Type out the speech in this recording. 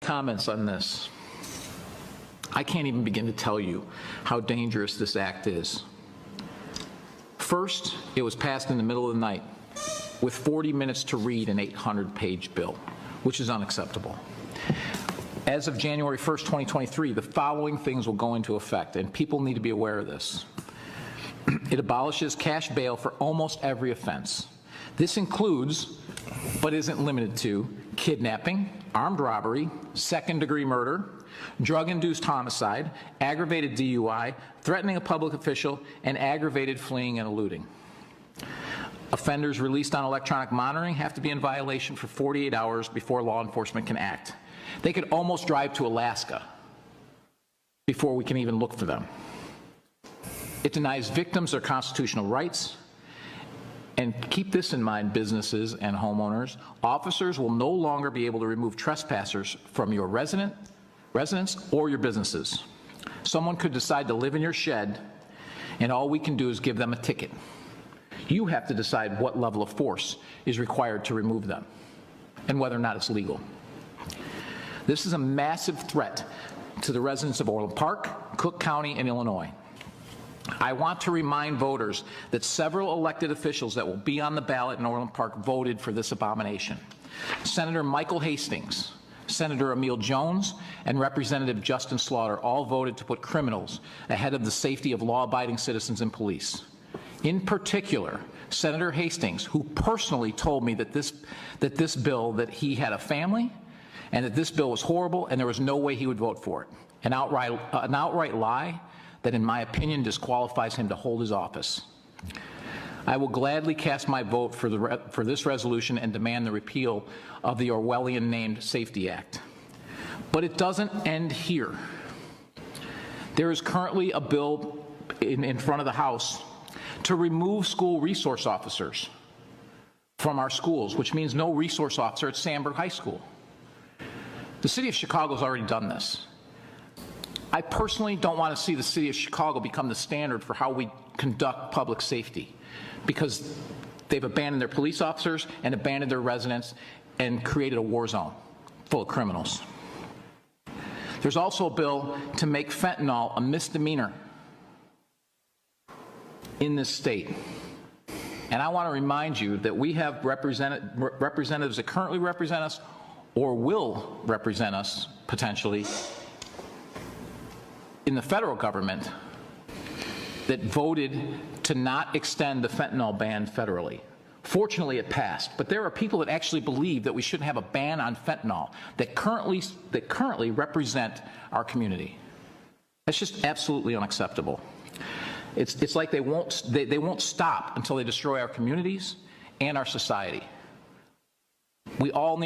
comments on this. I can't even begin to tell you how dangerous this act is. First, it was passed in the middle of the night with 40 minutes to read an 800-page bill, which is unacceptable. As of January 1st, 2023, the following things will go into effect, and people need to be aware of this. It abolishes cash bail for almost every offense. This includes, but isn't limited to, kidnapping, armed robbery, second-degree murder, drug-induced homicide, aggravated DUI, threatening a public official, and aggravated fleeing and eluding. Offenders released on electronic monitoring have to be in violation for 48 hours before law enforcement can act. They could almost drive to Alaska before we can even look for them. It denies victims their constitutional rights. And keep this in mind, businesses and homeowners. Officers will no longer be able to remove trespassers from your residence or your businesses. Someone could decide to live in your shed, and all we can do is give them a ticket. You have to decide what level of force is required to remove them and whether or not it's legal. This is a massive threat to the residents of Orland Park, Cook County, and Illinois. I want to remind voters that several elected officials that will be on the ballot in Orland Park voted for this abomination. Senator Michael Hastings, Senator Emil Jones, and Representative Justin Slaughter all voted to put criminals ahead of the safety of law-abiding citizens and police. In particular, Senator Hastings, who personally told me that that he had a family and that this bill was horrible and there was no way he would vote for it. An outright lie that, in my opinion, disqualifies him to hold his office. I will gladly cast my vote for this resolution and demand the repeal of the Orwellian-named Safety Act. But it doesn't end here. There is currently a bill in front of the House to remove school resource officers from our schools, which means no resource officer at Sandburg High School. The city of Chicago has already done this. I personally don't want to see the city of Chicago become the standard for how we conduct public safety, because they've abandoned their police officers and abandoned their residents and created a war zone full of criminals. There's also a bill to make fentanyl a misdemeanor in this state. And I want to remind you that we have representatives that currently represent us or will represent us potentially in the federal government that voted to not extend the fentanyl ban federally. Fortunately, it passed, but there are people that actually believe that we shouldn't have a ban on fentanyl that currently represent our community. That's just absolutely unacceptable. It's like they won't stop until they destroy our communities and our society. We all need